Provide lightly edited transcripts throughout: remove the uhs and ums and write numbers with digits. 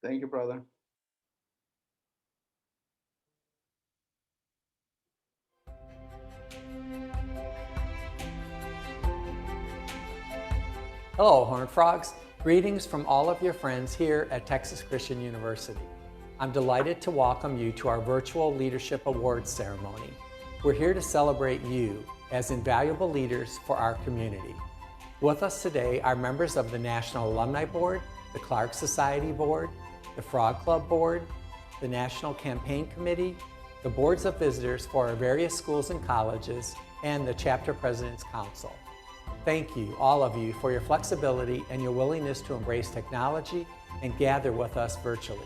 Thank you, brother. Hello, Horned Frogs. Greetings from all of your friends here at Texas Christian University. I'm delighted to welcome you to our virtual Leadership Awards ceremony. We're here to celebrate you as invaluable leaders for our community. With us today are members of the National Alumni Board, the Clark Society Board, the Frog Club Board, the National Campaign Committee, the boards of visitors for our various schools and colleges, and the Chapter President's Council. Thank you, all of you, for your flexibility and your willingness to embrace technology and gather with us virtually.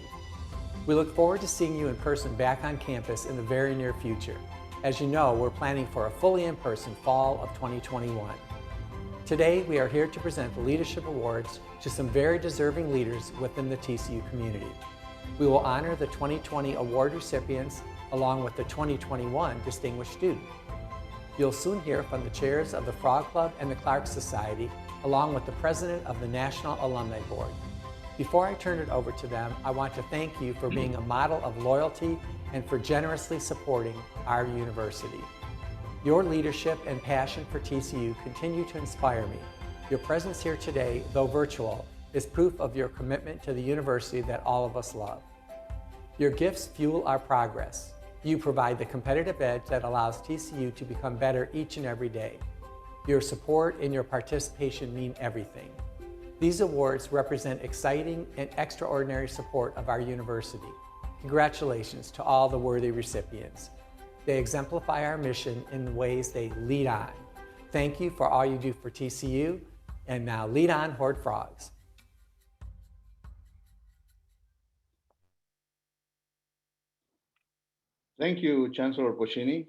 We look forward to seeing you in person back on campus in the very near future. As you know, we're planning for a fully in-person fall of 2021. Today, we are here to present the Leadership Awards to some very deserving leaders within the TCU community. We will honor the 2020 award recipients along with the 2021 Distinguished Student. You'll soon hear from the chairs of the Frog Club and the Clark Society, along with the president of the National Alumni Board. Before I turn it over to them, I want to thank you for being a model of loyalty and for generously supporting our university. Your leadership and passion for TCU continue to inspire me. Your presence here today, though virtual, is proof of your commitment to the university that all of us love. Your gifts fuel our progress. You provide the competitive edge that allows TCU to become better each and every day. Your support and your participation mean everything. These awards represent exciting and extraordinary support of our university. Congratulations to all the worthy recipients. They exemplify our mission in the ways they lead on. Thank you for all you do for TCU, and now lead on, Horned Frogs. Thank you, Chancellor Pochini.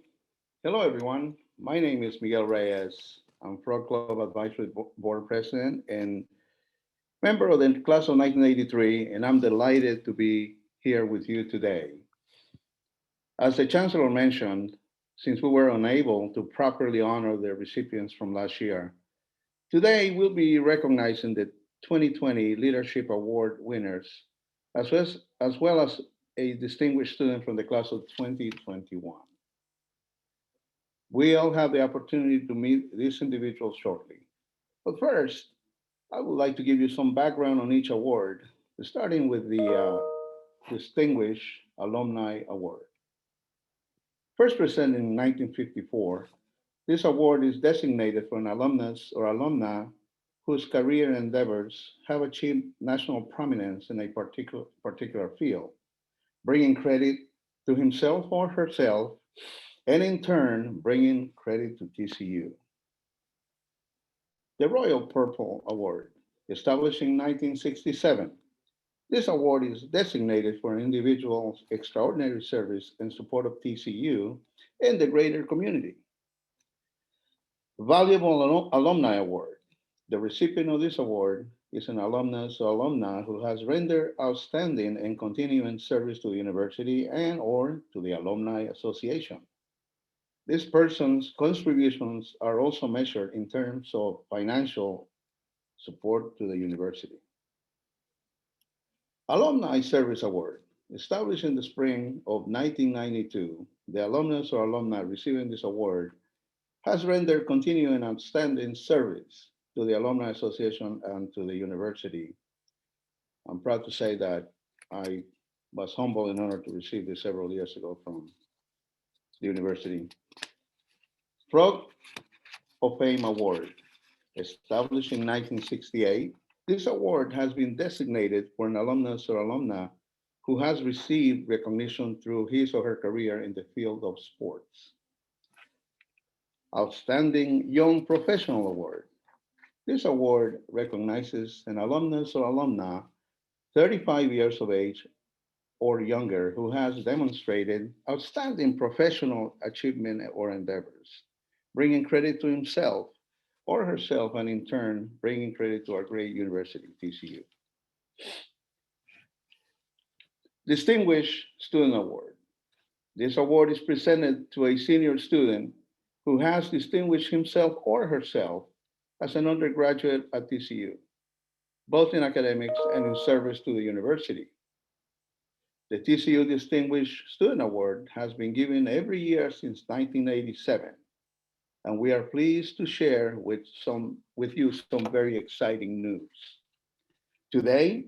Hello, everyone. My name is Miguel Reyes. I'm Frog Club Advisory Board President and member of the class of 1983, and I'm delighted to be here with you today. As the Chancellor mentioned, since we were unable to properly honor the recipients from last year, today we'll be recognizing the 2020 Leadership Award winners, as well as a distinguished student from the class of 2021. We'll have the opportunity to meet these individuals shortly. But first, I would like to give you some background on each award, starting with the Distinguished Alumni Award. First presented in 1954, this award is designated for an alumnus or alumna whose career endeavors have achieved national prominence in a particular field, bringing credit to himself or herself, and in turn, bringing credit to TCU. The Royal Purple Award, established in 1967. This award is designated for an individual's extraordinary service and support of TCU and the greater community. Valuable Alumni Award. The recipient of this award is an alumnus or alumna who has rendered outstanding and continuing service to the university and or to the Alumni Association. This person's contributions are also measured in terms of financial support to the university. Alumni Service Award. Established in the spring of 1992, the alumnus or alumna receiving this award has rendered continuing outstanding service to the Alumni Association and to the university. I'm proud to say that I was humbled and honored to receive this several years ago from the university. Frog of Fame Award, established in 1968, this award has been designated for an alumnus or alumna who has received recognition through his or her career in the field of sports. Outstanding Young Professional Award. This award recognizes an alumnus or alumna 35 years of age or younger who has demonstrated outstanding professional achievement or endeavors, bringing credit to himself or herself, and in turn, bringing credit to our great university, TCU. Distinguished Student Award. This award is presented to a senior student who has distinguished himself or herself as an undergraduate at TCU, both in academics and in service to the university. The TCU Distinguished Student Award has been given every year since 1987, and we are pleased to share with you some very exciting news. Today,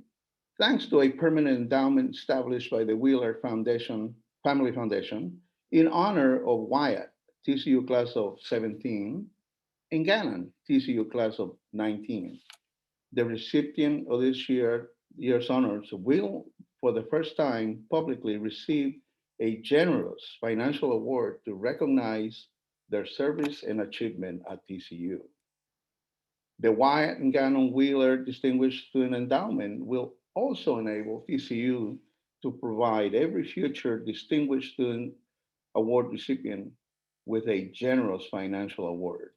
thanks to a permanent endowment established by the Wheeler Foundation, Family Foundation, in honor of Wyatt, TCU class of 17, and Gannon, TCU class of 19. The recipient of this year's honors will, for the first time, publicly receive a generous financial award to recognize their service and achievement at TCU. The Wyatt and Gannon Wheeler Distinguished Student Endowment will also enable TCU to provide every future Distinguished Student Award recipient with a generous financial award.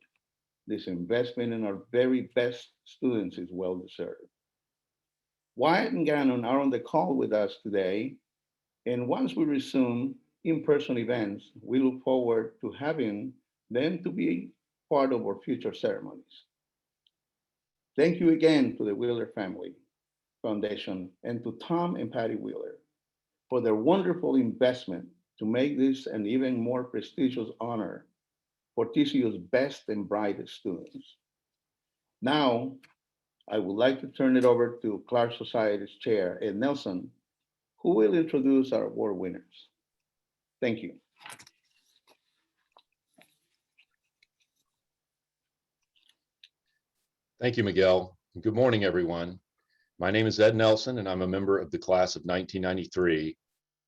This investment in our very best students is well deserved. Wyatt and Gannon are on the call with us today, and once we resume in-person events, we look forward to having them to be part of our future ceremonies. Thank you again to the Wheeler Family Foundation and to Tom and Patty Wheeler for their wonderful investment to make this an even more prestigious honor for TCU's best and brightest students. Now, I would like to turn it over to Clark Society's Chair, Ed Nelson, who will introduce our award winners. Thank you. Thank you, Miguel. Good morning, everyone. My name is Ed Nelson, and I'm a member of the class of 1993,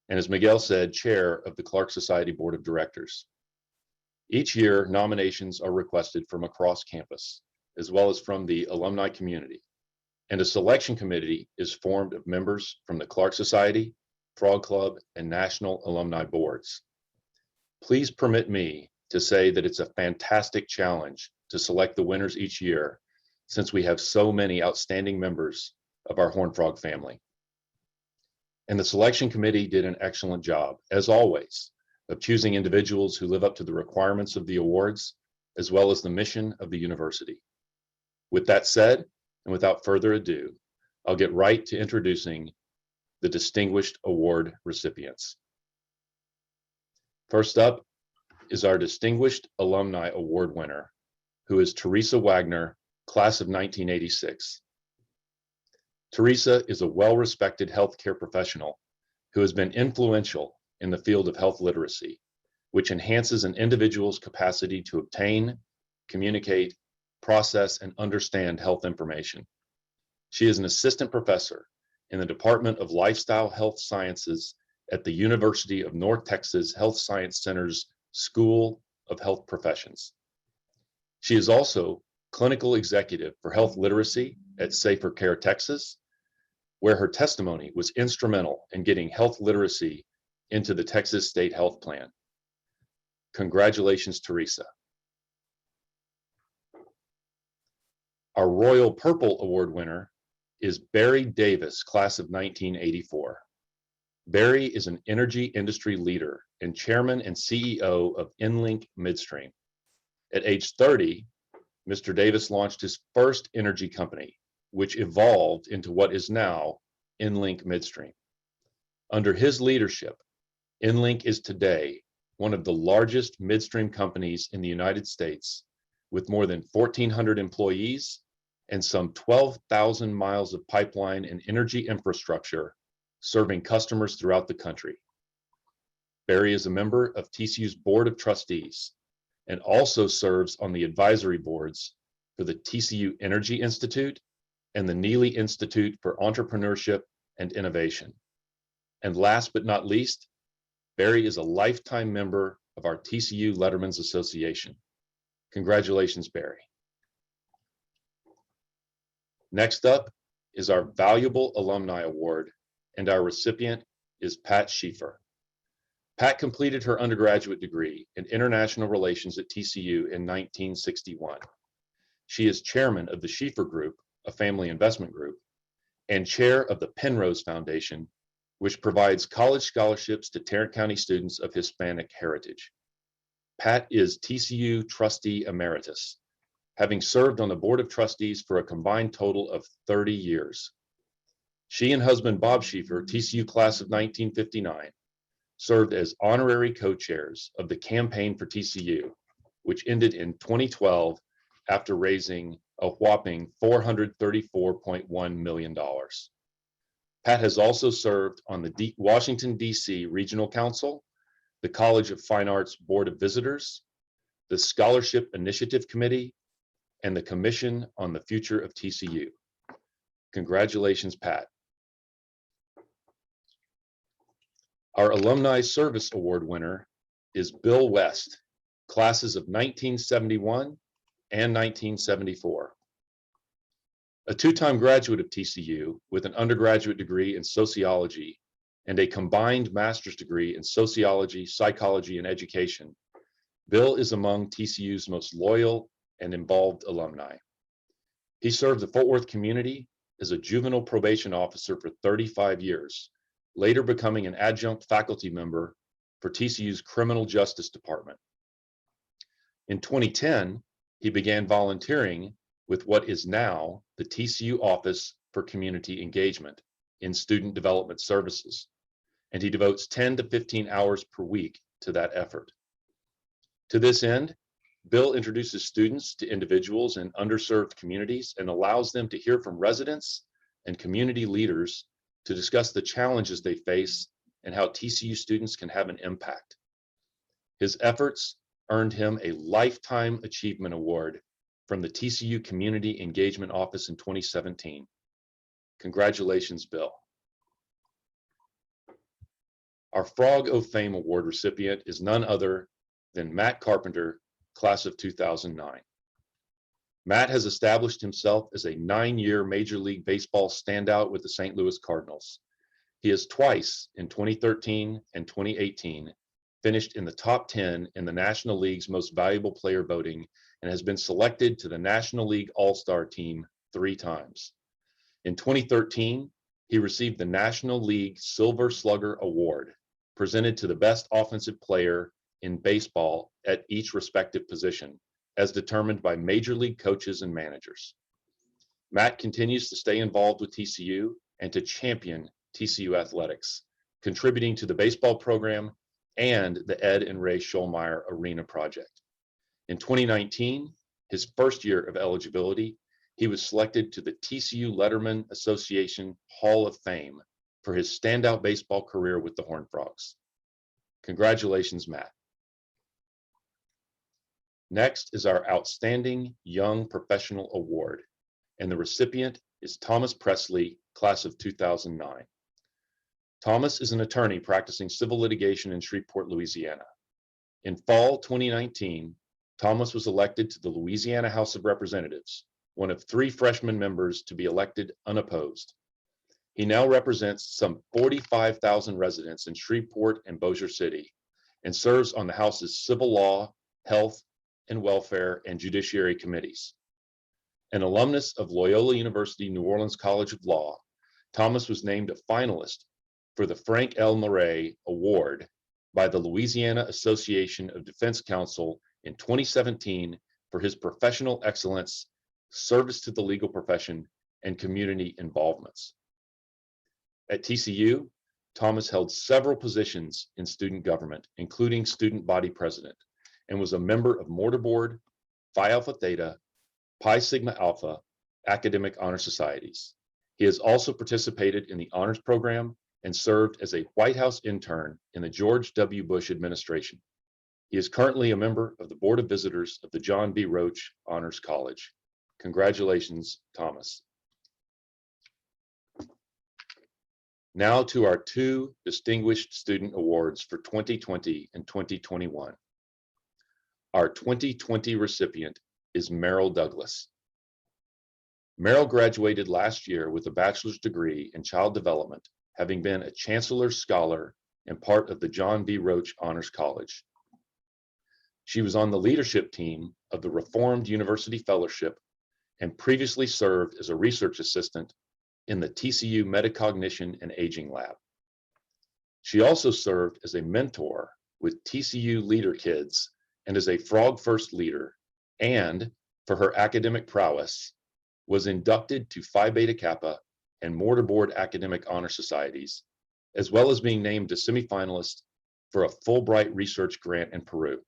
and as Miguel said, chair of the Clark Society Board of Directors. Each year, nominations are requested from across campus, as well as from the alumni community, and a selection committee is formed of members from the Clark Society, Frog Club, and National Alumni Boards. Please permit me to say that it's a fantastic challenge to select the winners each year, since we have so many outstanding members of our Horned Frog family. And the selection committee did an excellent job, as always, of choosing individuals who live up to the requirements of the awards, as well as the mission of the university. With that said, and without further ado, I'll get right to introducing the distinguished award recipients. First up is our Distinguished Alumni Award winner, who is Teresa Wagner, class of 1986. Teresa is a well-respected healthcare professional who has been influential in the field of health literacy, which enhances an individual's capacity to obtain, communicate, process, and understand health information. She is an assistant professor in the Department of Lifestyle Health Sciences at the University of North Texas Health Science Center's School of Health Professions. She is also clinical executive for health literacy at Safer Care, Texas, where her testimony was instrumental in getting health literacy into the Texas State Health Plan. Congratulations, Teresa. Our Royal Purple Award winner is Barry Davis, class of 1984. Barry is an energy industry leader and chairman and CEO of EnLink Midstream. At age 30, Mr. Davis launched his first energy company, which evolved into what is now EnLink Midstream. Under his leadership, EnLink is today one of the largest midstream companies in the United States, with more than 1,400 employees and some 12,000 miles of pipeline and energy infrastructure serving customers throughout the country. Barry is a member of TCU's Board of Trustees and also serves on the advisory boards for the TCU Energy Institute and the Neely Institute for Entrepreneurship and Innovation. And last but not least, Barry is a lifetime member of our TCU Letterman's Association. Congratulations, Barry. Next up is our Valuable Alumni Award, and our recipient is Pat Shifer. Pat completed her undergraduate degree in International Relations at TCU in 1961. She is chairman of the Shifer Group, a family investment group, and chair of the Penrose Foundation, which provides college scholarships to Tarrant County students of Hispanic heritage. Pat is TCU trustee emeritus, having served on the Board of Trustees for a combined total of 30 years. She and husband Bob Shifer, TCU class of 1959, served as honorary co-chairs of the Campaign for TCU, which ended in 2012 after raising a whopping $434.1 million. Pat has also served on the Washington, D.C. Regional Council, the College of Fine Arts Board of Visitors, the Scholarship Initiative Committee, and the Commission on the Future of TCU. Congratulations, Pat. Our Alumni Service Award winner is Bill West, classes of 1971 and 1974. A two-time graduate of TCU with an undergraduate degree in sociology and a combined master's degree in sociology, psychology, and education, Bill is among TCU's most loyal and involved alumni. He served the Fort Worth community as a juvenile probation officer for 35 years, later becoming an adjunct faculty member for TCU's Criminal Justice Department. In 2010, he began volunteering with what is now the TCU Office for Community Engagement in Student Development Services, and he devotes 10 to 15 hours per week to that effort. To this end, Bill introduces students to individuals in underserved communities and allows them to hear from residents and community leaders to discuss the challenges they face and how TCU students can have an impact. His efforts earned him a Lifetime Achievement Award from the TCU Community Engagement Office in 2017. Congratulations, Bill. Our Frog of Fame Award recipient is none other than Matt Carpenter, class of 2009. Matt has established himself as a 9-year Major League Baseball standout with the St. Louis Cardinals. He has twice, in 2013 and 2018, finished in the top 10 in the National League's Most Valuable Player voting and has been selected to the National League All-Star team 3 times. In 2013, he received the National League Silver Slugger Award, presented to the best offensive player in baseball at each respective position, as determined by major league coaches and managers. Matt continues to stay involved with TCU and to champion TCU athletics, contributing to the baseball program and the Ed and Ray Schulmeyer Arena project. In 2019, his first year of eligibility, he was selected to the TCU Letterman Association Hall of Fame for his standout baseball career with the Horned Frogs. Congratulations, Matt. Next is our Outstanding Young Professional Award, and the recipient is Thomas Presley, class of 2009. Thomas is an attorney practicing civil litigation in Shreveport, Louisiana. In fall 2019, Thomas was elected to the Louisiana House of Representatives, one of 3 freshman members to be elected unopposed. He now represents some 45,000 residents in Shreveport and Bossier City and serves on the House's Civil Law, Health and Welfare and Judiciary committees. An alumnus of Loyola University New Orleans College of Law, Thomas was named a finalist for the Frank L. Murray Award by the Louisiana Association of Defense Counsel in 2017 for his professional excellence, service to the legal profession, and community involvements. At TCU, Thomas held several positions in student government, including student body president, and was a member of Mortar Board, Phi Alpha Theta, Pi Sigma Alpha, academic honor societies. He has also participated in the honors program and served as a White House intern in the George W. Bush administration. He is currently a member of the Board of Visitors of the John B. Roach Honors College. Congratulations, Thomas. Now to our two Distinguished Student Awards for 2020 and 2021. Our 2020 recipient is Meryl Douglas. Meryl graduated last year with a bachelor's degree in child development, having been a Chancellor's Scholar and part of the John B. Roach Honors College. She was on the leadership team of the Reformed University Fellowship and previously served as a research assistant in the TCU Metacognition and Aging Lab. She also served as a mentor with TCU Leader Kids and as a Frog First leader, and for her academic prowess, was inducted to Phi Beta Kappa and Mortarboard Academic Honor Societies, as well as being named a semifinalist for a Fulbright research grant in Peru.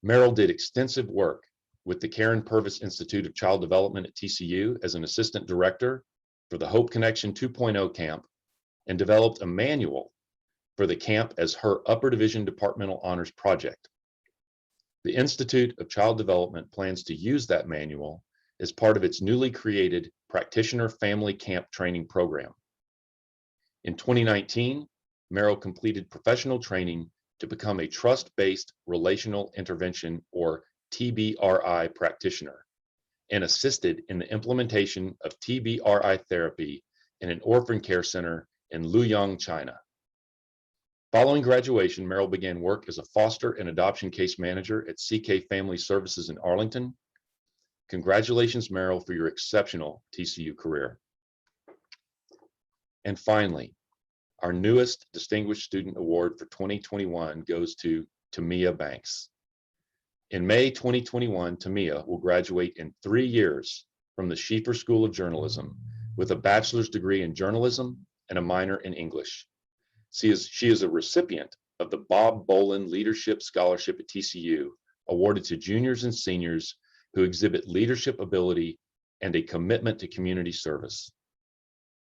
Meryl did extensive work with the Karen Purvis Institute of Child Development at TCU as an assistant director for the Hope Connection 2.0 camp and developed a manual for the camp as her Upper Division Departmental Honors Project. The Institute of Child Development plans to use that manual as part of its newly created Practitioner Family Camp Training Program. In 2019, Meryl completed professional training to become a trust-based relational intervention, or TBRI, practitioner, and assisted in the implementation of TBRI therapy in an orphan care center in Luoyang, China. Following graduation, Meryl began work as a foster and adoption case manager at CK Family Services in Arlington. Congratulations, Meryl, for your exceptional TCU career. And finally, our newest Distinguished Student Award for 2021 goes to Tamiya Banks. In May 2021, Tamiya will graduate in 3 years from the Shifer School of Journalism with a bachelor's degree in journalism and a minor in English. She is a recipient of the Bob Bolin Leadership Scholarship at TCU, awarded to juniors and seniors who exhibit leadership ability and a commitment to community service.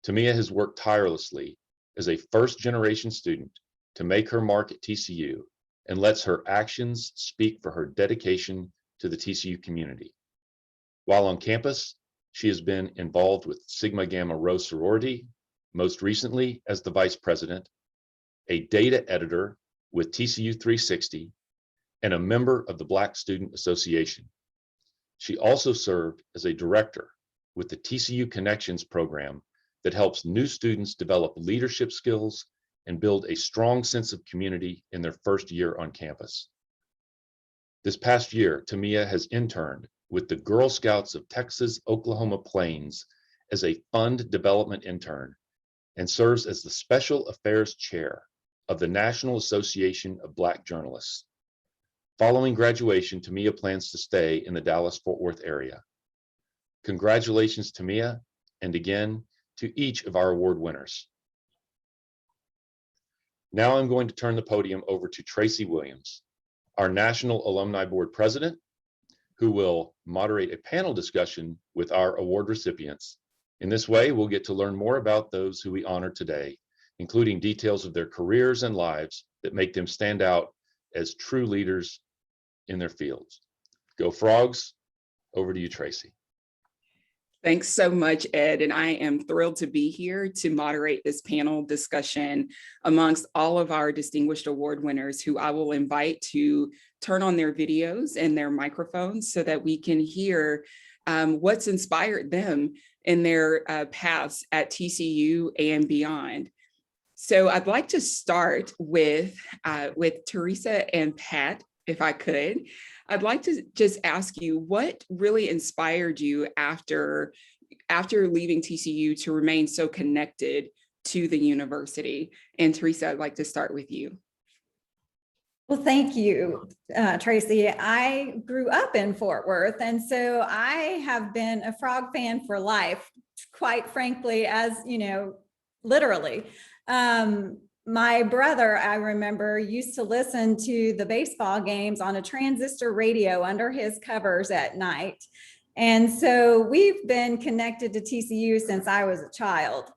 Tamiya has worked tirelessly as a first-generation student to make her mark at TCU and lets her actions speak for her dedication to the TCU community. While on campus, she has been involved with Sigma Gamma Rho sorority, most recently as the vice president, a data editor with TCU 360, and a member of the Black Student Association. She also served as a director with the TCU Connections program that helps new students develop leadership skills and build a strong sense of community in their first year on campus. This past year, Tamiya has interned with the Girl Scouts of Texas Oklahoma Plains as a fund development intern and serves as the Special Affairs Chair of the National Association of Black Journalists. Following graduation, Tamiya plans to stay in the Dallas-Fort Worth area. Congratulations, Tamiya, and again, to each of our award winners. Now I'm going to turn the podium over to Tracy Williams, our National Alumni Board President, who will moderate a panel discussion with our award recipients. In this way, we'll get to learn more about those who we honor today, including details of their careers and lives that make them stand out as true leaders in their fields. Go Frogs, over to you, Tracy. Thanks so much, Ed, and I am thrilled to be here to moderate this panel discussion amongst all of our distinguished award winners, who I will invite to turn on their videos and their microphones so that we can hear what's inspired them in their paths at TCU and beyond. So I'd like to start with Teresa and Pat, if I could. I'd like to just ask you, what really inspired you after leaving TCU to remain so connected to the university? And Teresa, I'd like to start with you. Well, thank you, Tracy. I grew up in Fort Worth, and so I have been a Frog fan for life, quite frankly, as you know, literally. My brother, I remember, used to listen to the baseball games on a transistor radio under his covers at night. And so we've been connected to TCU since I was a child.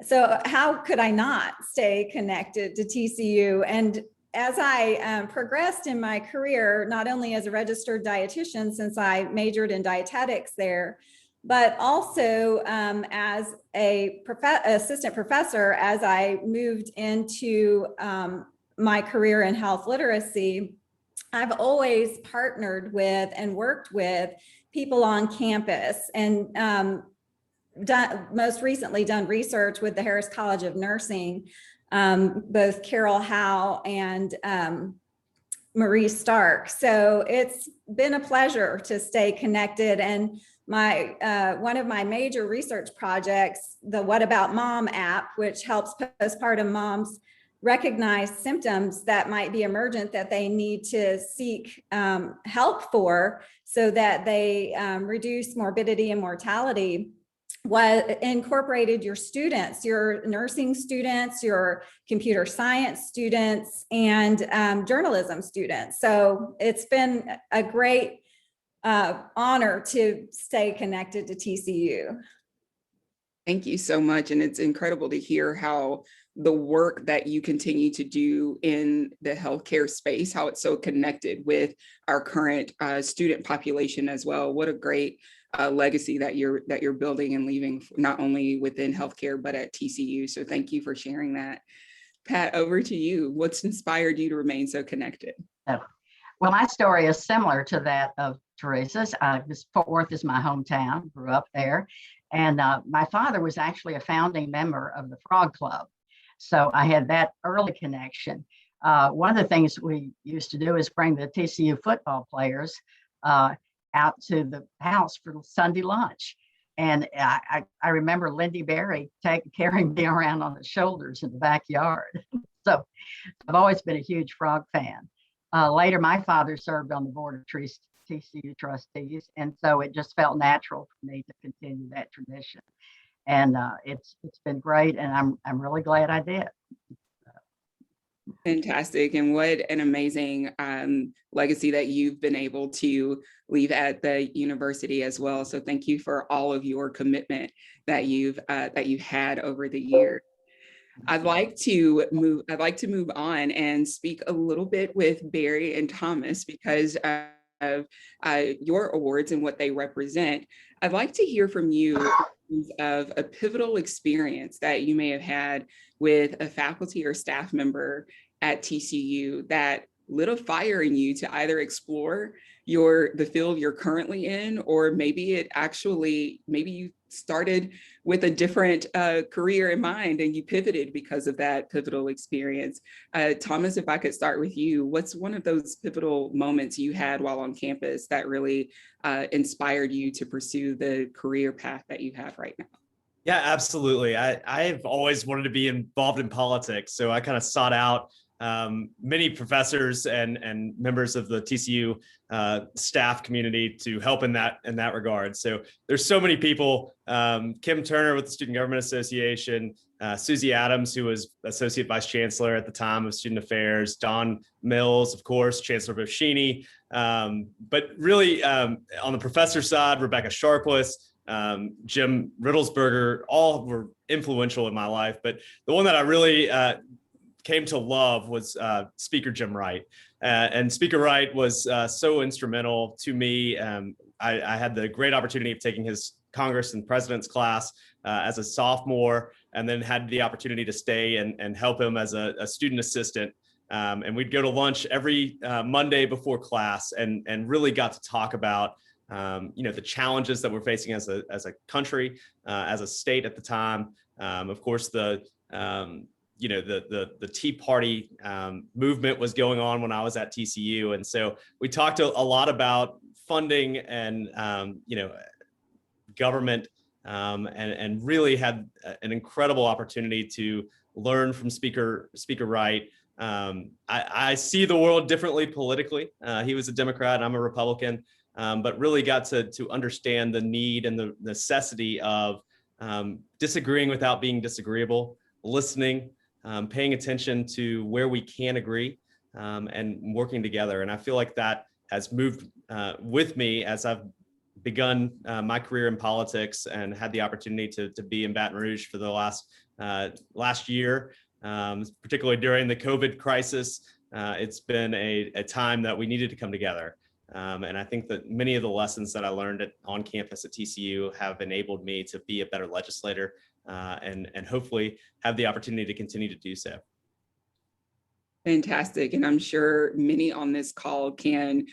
So how could I not stay connected to TCU? And as I progressed in my career, not only as a registered dietitian, since I majored in dietetics there, but also as a assistant professor, as I moved into my career in health literacy, I've always partnered with and worked with people on campus, and most recently done research with the Harris College of Nursing, both Carol Howe and Marie Stark. So it's been a pleasure to stay connected. And my one of my major research projects, the What About Mom app, which helps postpartum moms recognize symptoms that might be emergent that they need to seek help for so that they reduce morbidity and mortality, incorporated your students, your nursing students, your computer science students, and journalism students. So it's been a great honor to stay connected to TCU. Thank you so much. And it's incredible to hear how the work that you continue to do in the healthcare space, how it's so connected with our current student population as well. What a great legacy that you're building and leaving, not only within healthcare, but at TCU. So thank you for sharing that. Pat, over to you. What's inspired you to remain so connected? Well, my story is similar to that of Teresa's. Fort Worth is my hometown, grew up there. And my father was actually a founding member of the Frog Club. So I had that early connection. One of the things we used to do is bring the TCU football players out to the house for Sunday lunch. And I remember Lindy Berry carrying me around on his shoulders in the backyard. So I've always been a huge Frog fan. Later, my father served on the board of TCU trustees, and so it just felt natural for me to continue that tradition. And it's been great, and I'm really glad I did. Fantastic. And what an amazing legacy that you've been able to leave at the university as well. So thank you for all of your commitment that you've had over the years. I'd like to move on and speak a little bit with Barry and Thomas because of your awards and what they represent. I'd like to hear from you of a pivotal experience that you may have had with a faculty or staff member at TCU that lit a fire in you to either explore the field you're currently in, or maybe you started with a different career in mind and you pivoted because of that pivotal experience. Thomas, if I could start with you, what's one of those pivotal moments you had while on campus that really inspired you to pursue the career path that you have right now? Yeah, absolutely. I've always wanted to be involved in politics. So I kind of sought out many professors and members of the TCU staff community to help in that regard. So there's so many people, Kim Turner with the Student Government Association, Susie Adams, who was Associate Vice Chancellor at the time of Student Affairs, Don Mills, of course, Chancellor Boschini, but really on the professor side, Rebecca Sharpless, Jim Riddlesberger, all were influential in my life. But the one that I really came to love was Speaker Jim Wright. And Speaker Wright was so instrumental to me. I had the great opportunity of taking his Congress and President's class as a sophomore, and then had the opportunity to stay and help him as a student assistant. And we'd go to lunch every Monday before class and really got to talk about the challenges that we're facing as a country, as a state at the time. Of course, the Tea Party movement was going on when I was at TCU. And so we talked a lot about funding and, government, and really had an incredible opportunity to learn from Speaker Wright. I see the world differently politically. He was a Democrat, I'm a Republican, but really got to understand the need and the necessity of disagreeing without being disagreeable, listening, paying attention to where we can agree, and working together. And I feel like that has moved with me as I've begun my career in politics and had the opportunity to be in Baton Rouge for the last year, particularly during the COVID crisis. It's been a time that we needed to come together. And I think that many of the lessons that I learned on campus at TCU have enabled me to be a better legislator and hopefully have the opportunity to continue to do so. Fantastic. And I'm sure many on this call can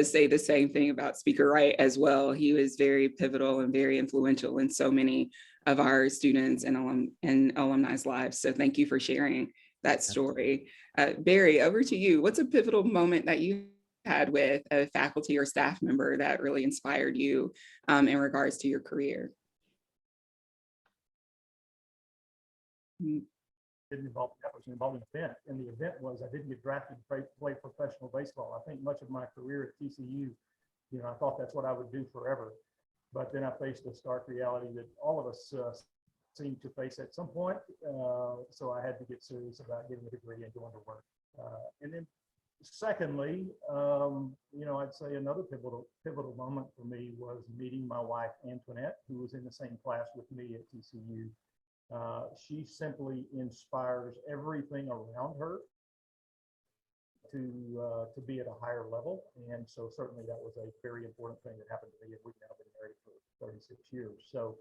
say the same thing about Speaker Wright as well. He was very pivotal and very influential in so many of our students and alumni's lives. So thank you for sharing that story. Barry, over to you. What's a pivotal moment that you had with a faculty or staff member that really inspired you in regards to your career? Didn't involve, that was involved in an event, and the event was I didn't get drafted to play professional baseball. I think much of my career at TCU, I thought that's what I would do forever. But then I faced a stark reality that all of us seem to face at some point. So I had to get serious about getting a degree and going to work. And then secondly, I'd say another pivotal moment for me was meeting my wife, Antoinette, who was in the same class with me at TCU. She simply inspires everything around her to be at a higher level. And so certainly that was a very important thing that happened to me. And we've now been married for 36 years. So,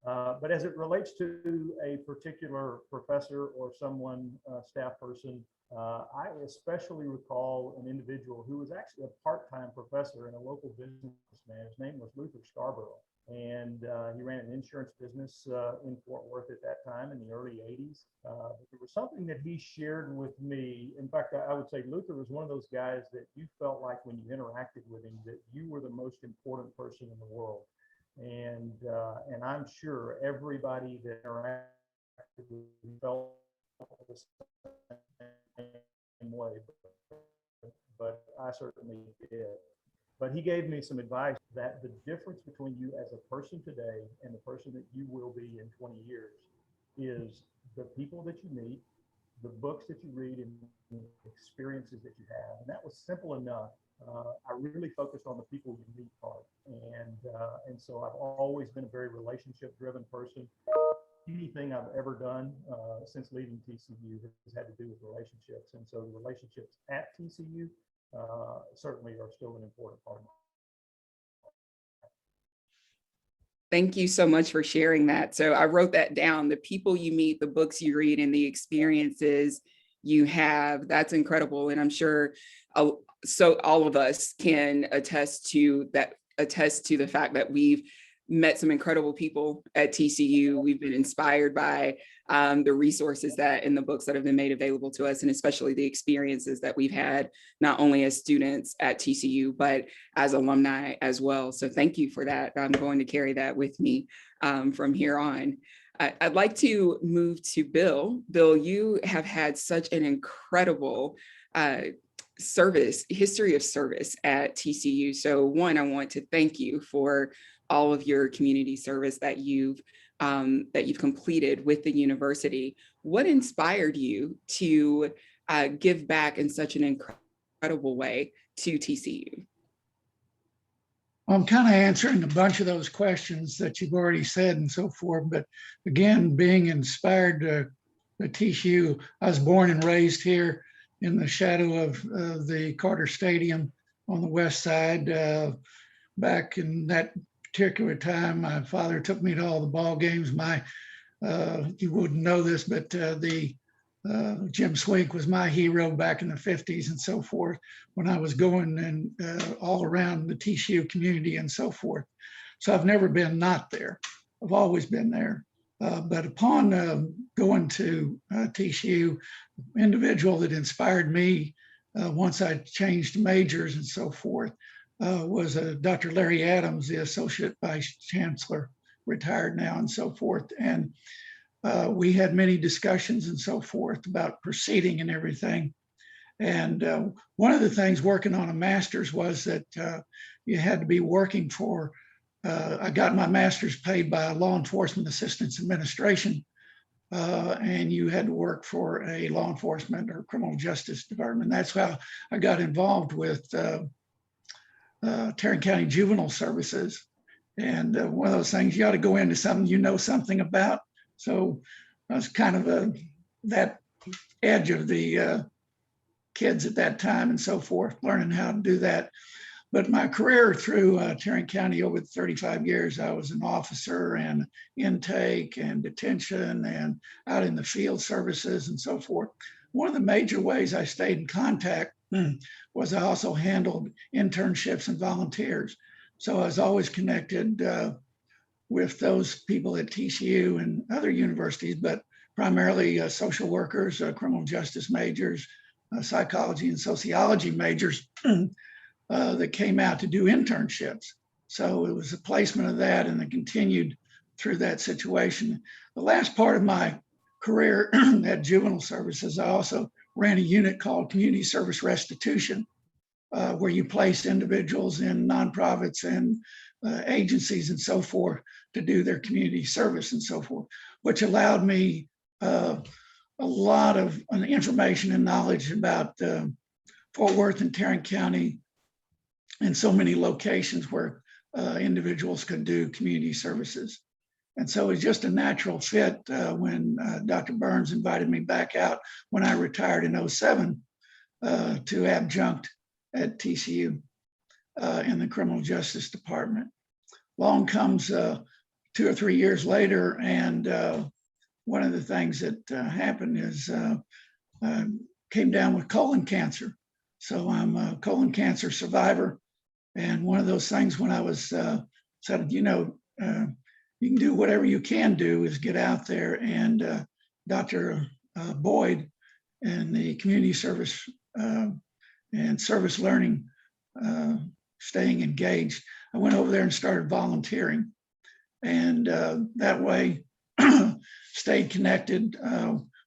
but as it relates to a particular professor or someone, staff person, I especially recall an individual who was actually a part-time professor and a local businessman. His name was Luther Scarborough. And he ran an insurance business in Fort Worth at that time in the early 80s. But there was something that he shared with me. In fact, I would say Luther was one of those guys that you felt like when you interacted with him that you were the most important person in the world. And I'm sure everybody that interacted with him felt the same way, but I certainly did. But he gave me some advice that the difference between you as a person today and the person that you will be in 20 years is the people that you meet, the books that you read, and the experiences that you have. And that was simple enough. I really focused on the people you meet part. And so I've always been a very relationship-driven person. Anything I've ever done since leaving TCU has had to do with relationships. And so the relationships at TCU certainly are still an important part of my life. Thank you so much for sharing that. So I wrote that down, the people you meet, the books you read, and the experiences you have. That's incredible. And I'm sure so all of us can attest to the fact that we've met some incredible people at TCU. We've been inspired by the resources that in the books that have been made available to us, and especially the experiences that we've had, not only as students at TCU, but as alumni as well. So thank you for that. I'm going to carry that with me from here on. I'd like to move to Bill. Bill, you have had such an incredible history of service at TCU. So one, I want to thank you for all of your community service that you've completed with the university. What inspired you to give back in such an incredible way to TCU? I'm kind of answering a bunch of those questions that you've already said and so forth, but again, being inspired to TCU, I was born and raised here in the shadow of the Carter Stadium on the west side. Back in that particular time, my father took me to all the ball games. You wouldn't know this, but Jim Swink was my hero back in the 50s and so forth when I was going and all around the TCU community and so forth. So I've never been not there. I've always been there. But upon going to TCU, the individual that inspired me once I changed majors and so forth was Dr. Larry Adams, the Associate Vice Chancellor, retired now and so forth. And we had many discussions and so forth about proceeding and everything. And one of the things working on a master's was that you had to be working for, I got my master's paid by Law Enforcement Assistance Administration, and you had to work for a law enforcement or criminal justice department. That's how I got involved with Tarrant County Juvenile Services. And one of those things, you ought to go into something you know something about. So I was kind of that edge of the kids at that time and so forth, learning how to do that. But my career through Tarrant County over 35 years, I was an officer and intake and detention and out in the field services and so forth. One of the major ways I stayed in contact was I also handled internships and volunteers. So I was always connected with those people at TCU and other universities, but primarily social workers, criminal justice majors, psychology and sociology majors that came out to do internships. So it was a placement of that and it continued through that situation. The last part of my career at Juvenile Services, I also ran a unit called Community Service Restitution, where you place individuals in nonprofits and agencies and so forth to do their community service and so forth, which allowed me a lot of information and knowledge about Fort Worth and Tarrant County and so many locations where individuals could do community services. And so it was just a natural fit when Dr. Burns invited me back out when I retired in 2007 to adjunct at TCU in the criminal justice department. Along comes 2 or 3 years later, and one of the things that happened is came down with colon cancer. So I'm a colon cancer survivor. And one of those things when I was said, you know, you can do whatever you can do is get out there, and Dr. Boyd and the community service and service learning, staying engaged. I went over there and started volunteering, and that way stayed connected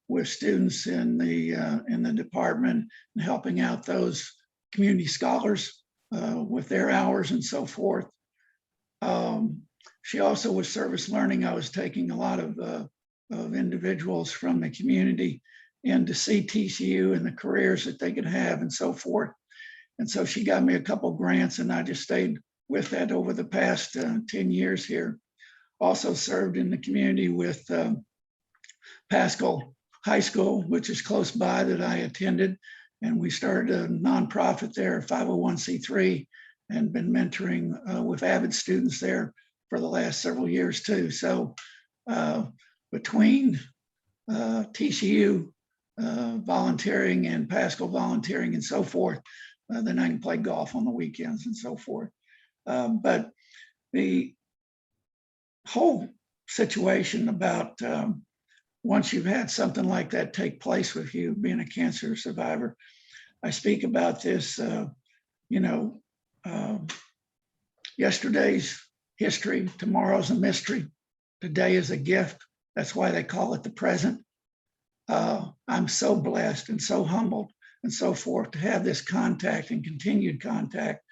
with students in the department and helping out those community scholars with their hours and so forth. She also was service learning. I was taking a lot of individuals from the community in to see TCU and the careers that they could have and so forth. And so she got me a couple grants, and I just stayed with that over the past 10 years here. Also served in the community with Pascal High School, which is close by, that I attended. And we started a nonprofit there, 501c3, and been mentoring with avid students there for the last several years too. So between TCU volunteering and Pascal volunteering and so forth, then I can play golf on the weekends and so forth. But the whole situation about once you've had something like that take place with you, being a cancer survivor, I speak about this, yesterday's history, tomorrow's a mystery, today is a gift. That's why they call it the present. I'm so blessed and so humbled and so forth to have this contact and continued contact.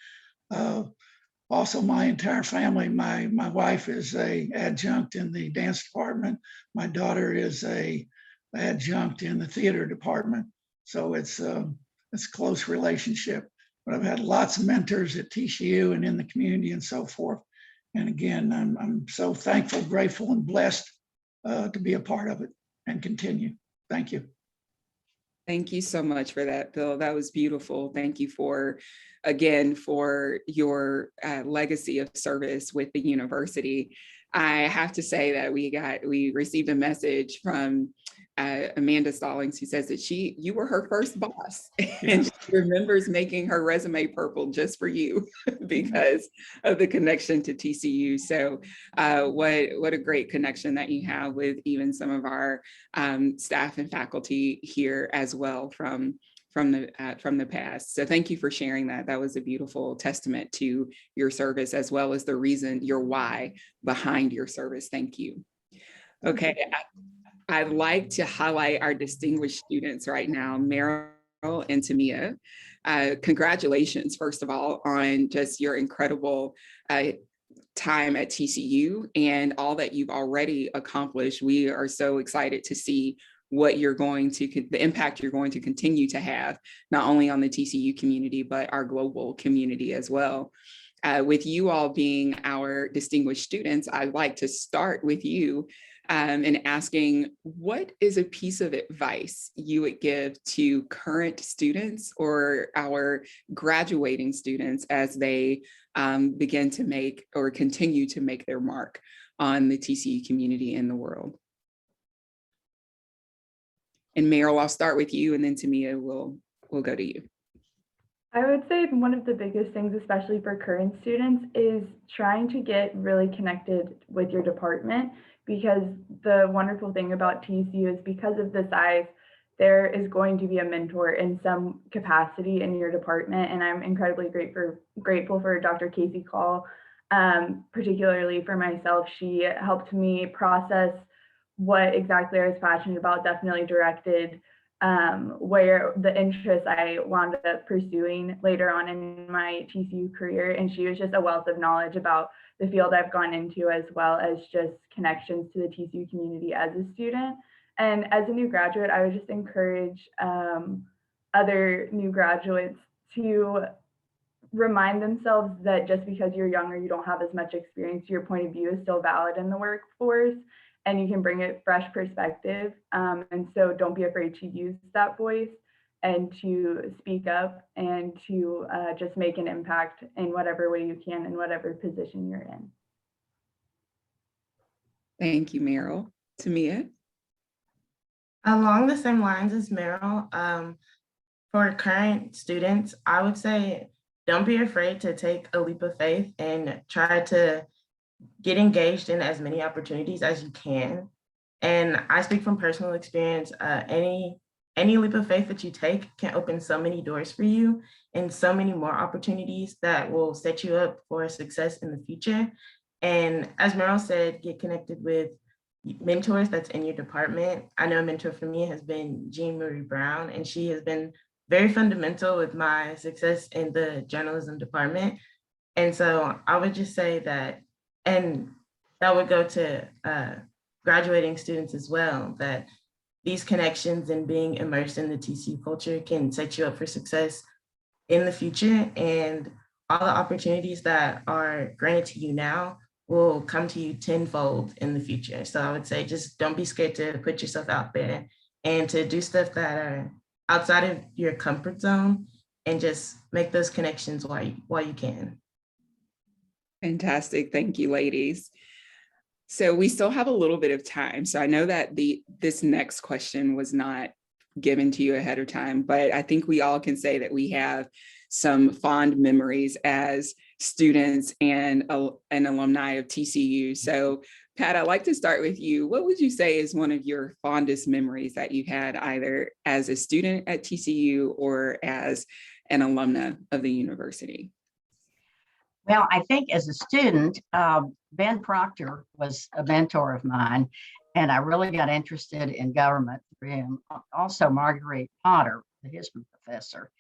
Also, my entire family, my wife is a adjunct in the dance department. My daughter is a adjunct in the theater department. So it's a close relationship. But I've had lots of mentors at TCU and in the community and so forth. And again, I'm so thankful, grateful, and blessed to be a part of it and continue. Thank you. Thank you so much for that, Bill. That was beautiful. Thank you for your legacy of service with the university. I have to say that we received a message from Amanda Stallings, who says that you were her first boss, and she remembers making her resume purple just for you because of the connection to TCU. So what a great connection that you have with even some of our staff and faculty here as well from the past. So thank you for sharing that. That was a beautiful testament to your service, as well as the reason, your why behind your service. Thank you. Okay. I'd like to highlight our distinguished students right now, Meryl and Tamiya. Congratulations, first of all, on just your incredible time at TCU and all that you've already accomplished. We are so excited to see what you're going to, the impact you're going to continue to have, not only on the TCU community, but our global community as well. With you all being our distinguished students, I'd like to start with you and asking, what is a piece of advice you would give to current students or our graduating students as they begin to make or continue to make their mark on the TCU community and the world? And Meryl, I'll start with you, and then Tamiya will go to you. I would say one of the biggest things, especially for current students, is trying to get really connected with your department, because the wonderful thing about TCU is because of the size, there is going to be a mentor in some capacity in your department. And I'm incredibly grateful for Dr. Casey Call, particularly for myself. She helped me process what exactly I was passionate about, definitely directed where the interests I wound up pursuing later on in my TCU career. And she was just a wealth of knowledge about the field I've gone into, as well as just connections to the TCU community as a student. And as a new graduate, I would just encourage other new graduates to remind themselves that just because you're younger, you don't have as much experience, your point of view is still valid in the workforce, and you can bring a fresh perspective. And so don't be afraid to use that voice and to speak up and to just make an impact in whatever way you can, in whatever position you're in. Thank you, Meryl. Tamiya? Along the same lines as Meryl, for current students, I would say, don't be afraid to take a leap of faith and try to get engaged in as many opportunities as you can. And I speak from personal experience. Any leap of faith that you take can open so many doors for you and so many more opportunities that will set you up for success in the future. And as Meryl said, get connected with mentors that's in your department. I know a mentor for me has been Jean Marie Brown, and she has been very fundamental with my success in the journalism department. And so I would just say that, and that would go to graduating students as well, that these connections and being immersed in the TCU culture can set you up for success in the future. And all the opportunities that are granted to you now will come to you tenfold in the future. So I would say, just don't be scared to put yourself out there and to do stuff that are outside of your comfort zone, and just make those connections while you can. Fantastic. Thank you, ladies. So we still have a little bit of time. So I know that this next question was not given to you ahead of time, but I think we all can say that we have some fond memories as students and an alumni of TCU. So Pat, I'd like to start with you. What would you say is one of your fondest memories that you've had, either as a student at TCU or as an alumna of the university? Well, I think as a student, Ben Proctor was a mentor of mine, and I really got interested in government through him. Also, Marguerite Potter, the history professor,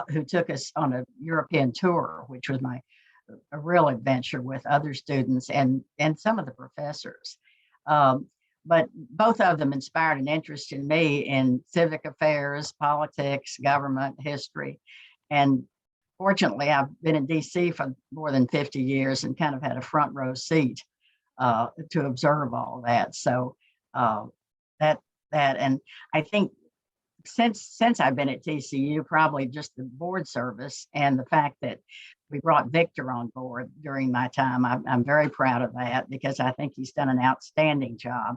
who took us on a European tour, which was a real adventure with other students and some of the professors. But both of them inspired an interest in me in civic affairs, politics, government, history. And fortunately, I've been in DC for more than 50 years and kind of had a front row seat to observe all that. So that and I think since I've been at TCU, probably just the board service and the fact that we brought Victor on board during my time, I'm very proud of that, because I think he's done an outstanding job.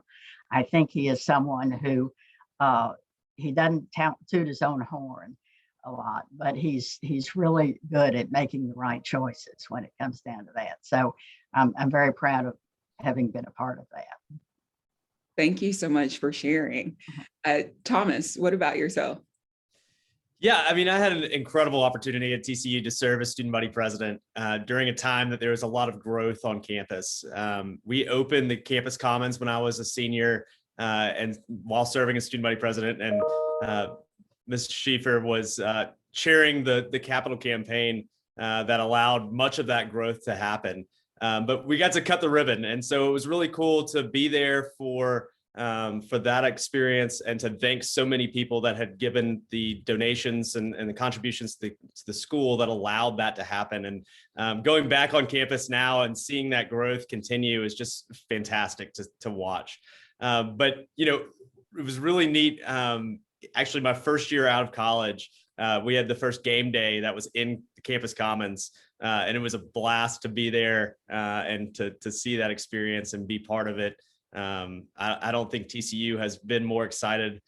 I think he is someone who he doesn't toot his own horn a lot, but he's really good at making the right choices when it comes down to that. So I'm very proud of having been a part of that. Thank you so much for sharing. Thomas, what about yourself? Yeah, I mean, I had an incredible opportunity at TCU to serve as student body president during a time that there was a lot of growth on campus. We opened the campus commons when I was a senior, and while serving as student body president, and Ms. Shifer was chairing the capital campaign that allowed much of that growth to happen. But we got to cut the ribbon. And so it was really cool to be there for for that experience, and to thank so many people that had given the donations and the contributions to the school that allowed that to happen. And going back on campus now and seeing that growth continue is just fantastic to watch. But, you know, it was really neat. Actually, my first year out of college, we had the first game day that was in the campus commons, and it was a blast to be there and to see that experience and be part of it. I don't think TCU has been more excited.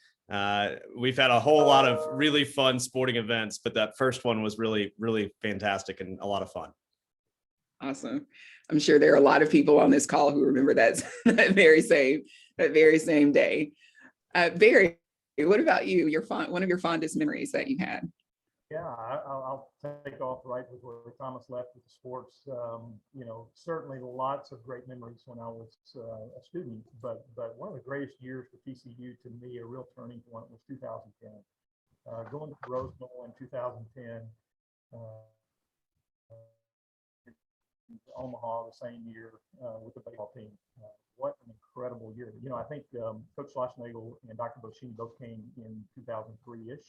We've had a whole lot of really fun sporting events, but that first one was really, really fantastic and a lot of fun. Awesome. I'm sure there are a lot of people on this call who remember that, that very same day. Barry, what about you? One of your fondest memories that you had? Yeah, I'll take off right with where Thomas left with the sports. You know, certainly lots of great memories when I was a student, but one of the greatest years for TCU, to me, a real turning point, was 2010. Going to the Rose Bowl in 2010, Omaha the same year with the baseball team. What an incredible year. You know, I think Coach Schlossnagel and Dr. Boschini both came in 2003-ish.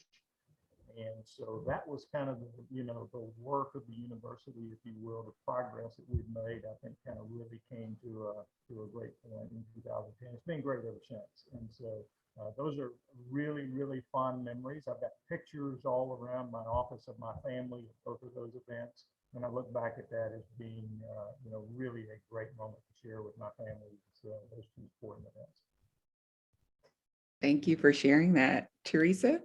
And so that was kind of, you know, the work of the university, if you will, the progress that we've made, I think kind of really came to a great point in 2010. It's been great ever since. And so those are really, really fond memories. I've got pictures all around my office of my family at both of those events. And I look back at that as being, you know, really a great moment to share with my family, those two sporting events. Thank you for sharing that. Teresa?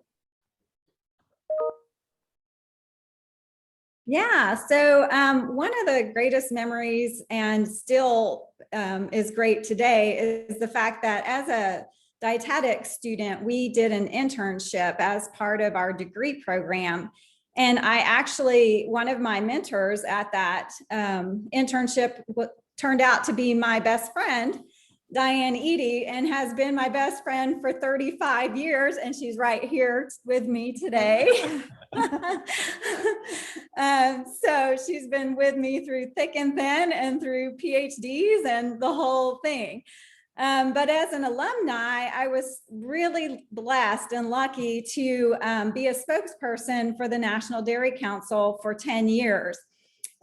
Yeah, so one of the greatest memories, and still is great today, is the fact that as a dietetics student, we did an internship as part of our degree program. And I actually, one of my mentors at that internship turned out to be my best friend, Diane Eady, and has been my best friend for 35 years. And she's right here with me today. So she's been with me through thick and thin and through PhDs and the whole thing. But as an alumni, I was really blessed and lucky to be a spokesperson for the National Dairy Council for 10 years.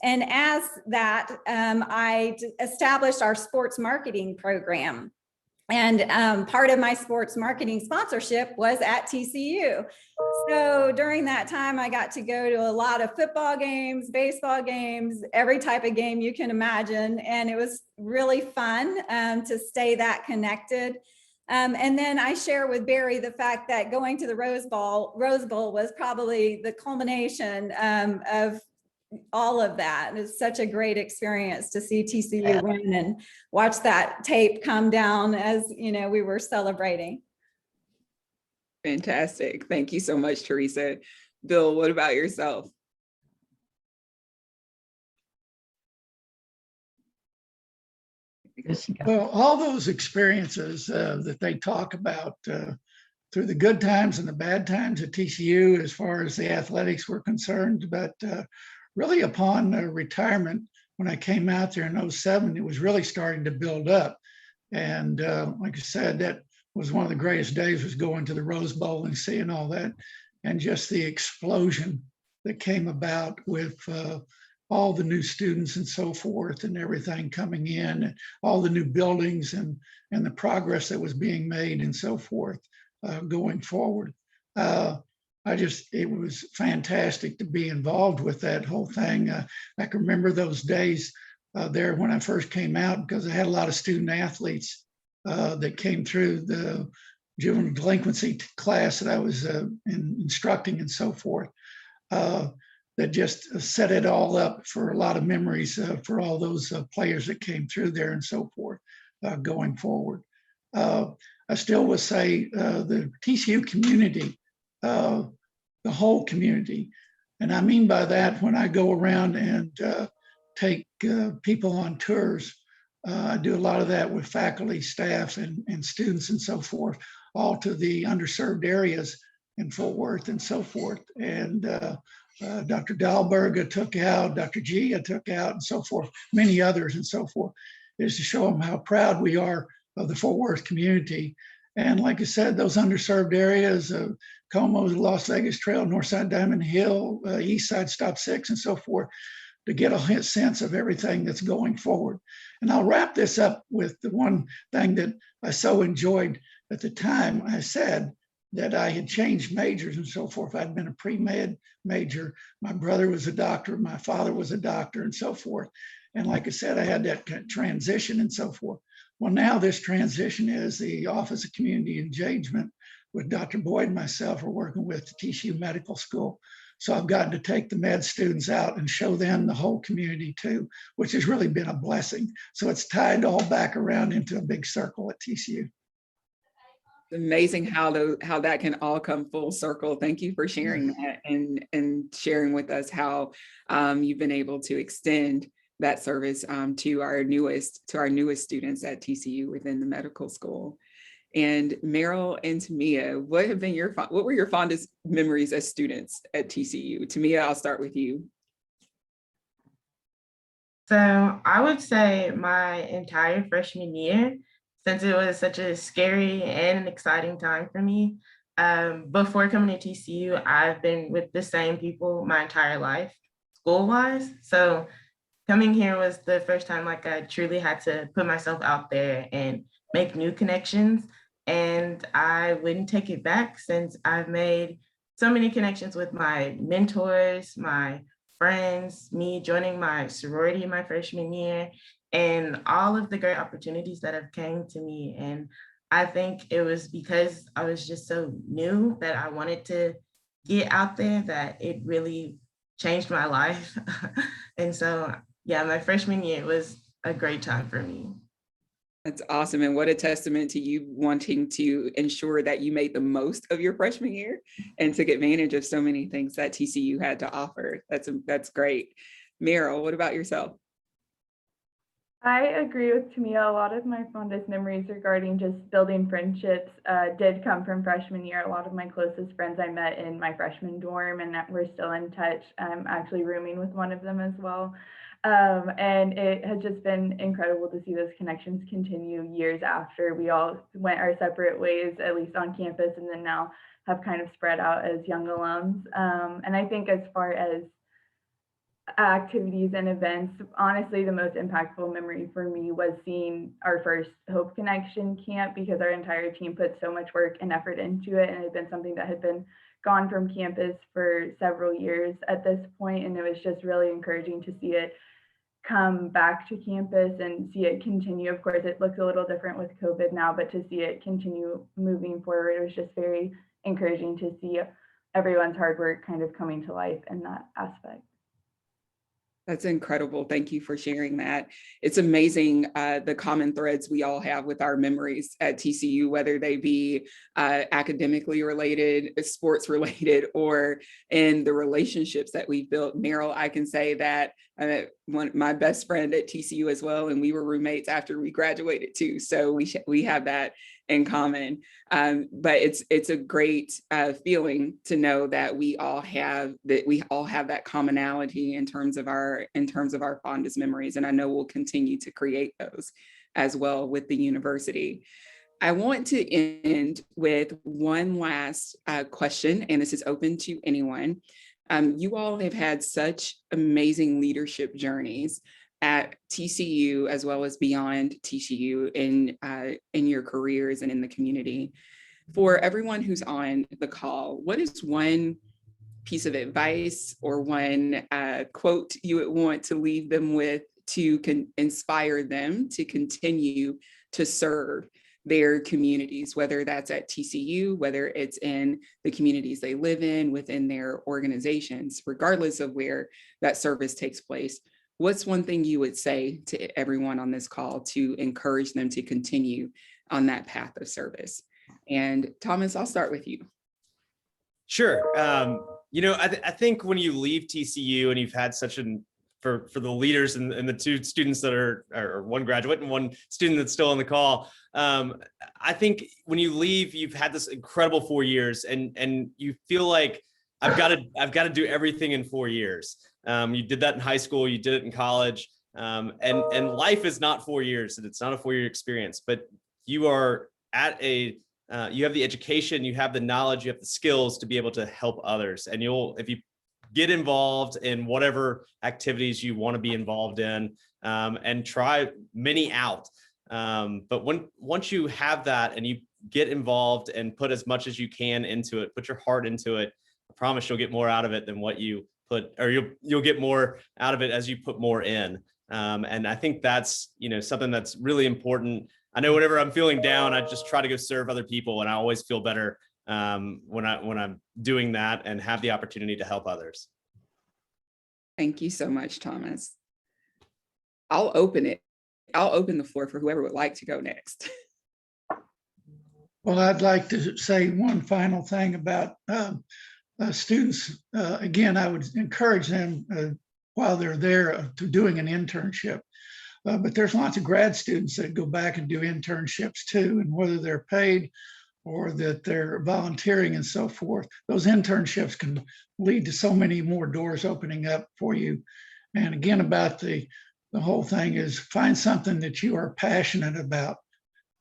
And as that, I established our sports marketing program. And part of my sports marketing sponsorship was at TCU. So during that time, I got to go to a lot of football games, baseball games, every type of game you can imagine. And it was really fun to stay that connected. And then I share with Barry the fact that going to the Rose Bowl was probably the culmination of all of that. It's such a great experience to see TCU win and watch that tape come down as, you know, we were celebrating. Fantastic. Thank you so much, Teresa. Bill, what about yourself? Well, all those experiences that they talk about through the good times and the bad times at TCU, as far as the athletics were concerned, but really upon retirement, when I came out there in 2007, it was really starting to build up. And like I said, that was one of the greatest days, was going to the Rose Bowl and seeing all that, and just the explosion that came about with all the new students and so forth, and everything coming in, and all the new buildings and the progress that was being made and so forth going forward. It was fantastic to be involved with that whole thing. I can remember those days there when I first came out, because I had a lot of student athletes that came through the juvenile delinquency class that I was instructing and so forth, that just set it all up for a lot of memories for all those players that came through there and so forth going forward. I still would say the TCU community, the whole community. And I mean by that, when I go around and take people on tours, I do a lot of that with faculty, staff, and students and so forth, all to the underserved areas in Fort Worth and so forth. And Dr. Dahlberg took out, Dr. Gia took out, and so forth, many others and so forth, is to show them how proud we are of the Fort Worth community. And like I said, those underserved areas of Como, Las Vegas Trail, Northside Diamond Hill, East Side Stop 6, and so forth, to get a sense of everything that's going forward. And I'll wrap this up with the one thing that I so enjoyed at the time. I said that I had changed majors and so forth. I'd been a pre-med major. My brother was a doctor. My father was a doctor and so forth. And like I said, I had that transition and so forth. Well, now this transition is the Office of Community Engagement with Dr. Boyd and myself are working with the TCU Medical School. So I've gotten to take the med students out and show them the whole community too, which has really been a blessing. So it's tied all back around into a big circle at TCU. Amazing how that can all come full circle. Thank you for sharing that and sharing with us how you've been able to extend that service to our newest students at TCU within the medical school. And Meryl and Tamiya, what were your fondest memories as students at TCU? Tamiya, I'll start with you. So I would say my entire freshman year, since it was such a scary and an exciting time for me. Before coming to TCU, I've been with the same people my entire life, school-wise. So coming here was the first time like I truly had to put myself out there and make new connections. And I wouldn't take it back since I've made so many connections with my mentors, my friends, me joining my sorority my freshman year, and all of the great opportunities that have came to me. And I think it was because I was just so new that I wanted to get out there that it really changed my life. And so, yeah, my freshman year was a great time for me. That's awesome. And what a testament to you wanting to ensure that you made the most of your freshman year and took advantage of so many things that TCU had to offer. That's great. Meryl, what about yourself? I agree with Tamiya. A lot of my fondest memories regarding just building friendships did come from freshman year. A lot of my closest friends I met in my freshman dorm, and we're still in touch. I'm actually rooming with one of them as well. And it has just been incredible to see those connections continue years after we all went our separate ways, at least on campus, and then now have kind of spread out as young alums. And I think as far as activities and events, honestly, the most impactful memory for me was seeing our first Hope Connection camp, because our entire team put so much work and effort into it, and it had been something that had been gone from campus for several years at this point, and it was just really encouraging to see it come back to campus and see it continue. Of course, it looks a little different with COVID now, but to see it continue moving forward, it was just very encouraging to see everyone's hard work kind of coming to life in that aspect. That's incredible. Thank you for sharing that. It's amazing the common threads we all have with our memories at TCU, whether they be academically related, sports related, or in the relationships that we've built. Meryl, I can say that my best friend at TCU as well, and we were roommates after we graduated too. So we have that in common. But it's a great feeling to know that we all have that commonality in terms of our fondest memories, and I know we'll continue to create those as well with the university. I want to end with one last question, and this is open to anyone. You all have had such amazing leadership journeys at TCU as well as beyond TCU in your careers and in the community. For everyone who's on the call, what is one piece of advice or one quote you would want to leave them with to inspire them to continue to serve their communities, whether that's at TCU, whether it's in the communities they live in, within their organizations, regardless of where that service takes place? What's one thing you would say to everyone on this call to encourage them to continue on that path of service? And Thomas, I'll start with you. Sure. I think when you leave TCU and you've had for the leaders and the two students that are, or one graduate and one student that's still on the call, I think when you leave, you've had this incredible 4 years, and you feel like I've got to do everything in 4 years. You did that in high school, you did it in college, and life is not 4 years, and it's not a 4-year experience, but you are at a, you have the education, you have the knowledge, you have the skills to be able to help others. And if you get involved in whatever activities you want to be involved in, and try many out. But once you have that and you get involved and put as much as you can into it, put your heart into it, I promise you'll get more out of it than what you put, or you'll get more out of it as you put more in. And I think that's, something that's really important. I know whenever I'm feeling down, I just try to go serve other people, and I always feel better when I'm doing that and have the opportunity to help others. Thank you so much, Thomas. I'll open the floor for whoever would like to go next. Well, I'd like to say one final thing about students. Again, I would encourage them while they're there to doing an internship. But there's lots of grad students that go back and do internships too, and whether they're paid or that they're volunteering and so forth, those internships can lead to so many more doors opening up for you. And again, about the whole thing is find something that you are passionate about,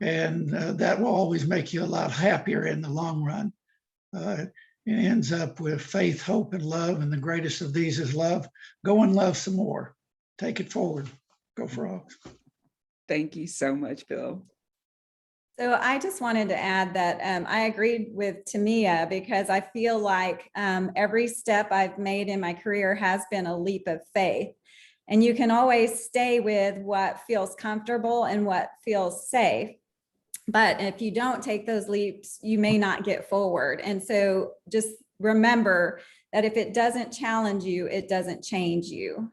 and that will always make you a lot happier in the long run. It ends up with faith, hope, and love, and the greatest of these is love. Go and love some more. Take it forward. Go Frogs. Thank you so much, Bill. So I just wanted to add that I agreed with Tamiya, because I feel like every step I've made in my career has been a leap of faith. And you can always stay with what feels comfortable and what feels safe. But if you don't take those leaps, you may not get forward. And so just remember that if it doesn't challenge you, it doesn't change you.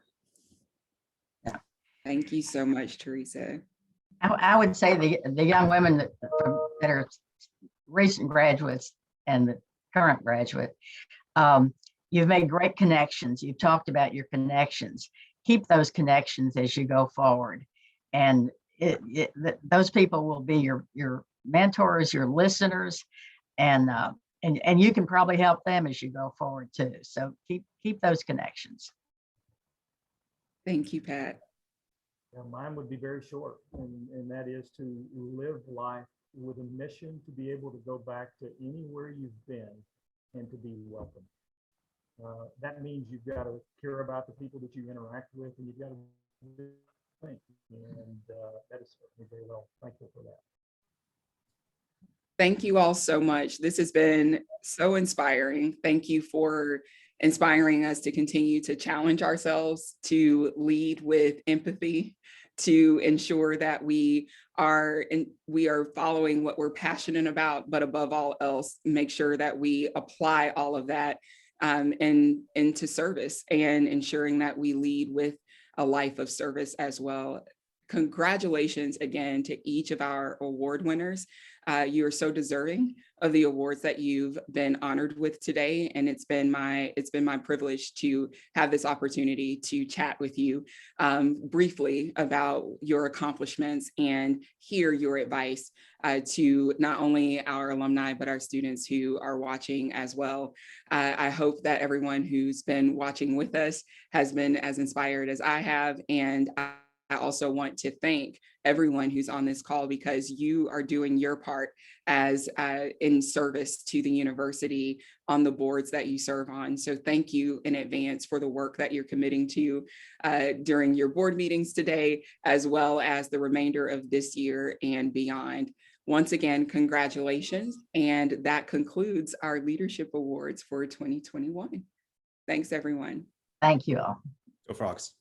Thank you so much, Teresa. I would say the young women that are recent graduates and the current graduate, you've made great connections. You've talked about your connections. Keep those connections as you go forward. And those people will be your mentors, your listeners, and you can probably help them as you go forward too. So keep those connections. Thank you, Pat. Yeah, mine would be very short, and that is to live life with a mission to be able to go back to anywhere you've been and to be welcome. That means you've got to care about the people that you interact with, and you've got to think, and that is certainly very well thankful for that. Thank you all so much. This has been so inspiring. Thank you for inspiring us to continue to challenge ourselves, to lead with empathy, to ensure that we are following what we're passionate about, but above all else, make sure that we apply all of that into service, and ensuring that we lead with a life of service as well. Congratulations again to each of our award winners. You are so deserving of the awards that you've been honored with today, and it's been my privilege to have this opportunity to chat with you briefly about your accomplishments and hear your advice to not only our alumni but our students who are watching as well. I hope that everyone who's been watching with us has been as inspired as I have, and I also want to thank everyone who's on this call, because you are doing your part as in service to the university on the boards that you serve on. So thank you in advance for the work that you're committing to during your board meetings today, as well as the remainder of this year and beyond. Once again, congratulations. And that concludes our leadership awards for 2021. Thanks, everyone. Thank you all. Go Frogs.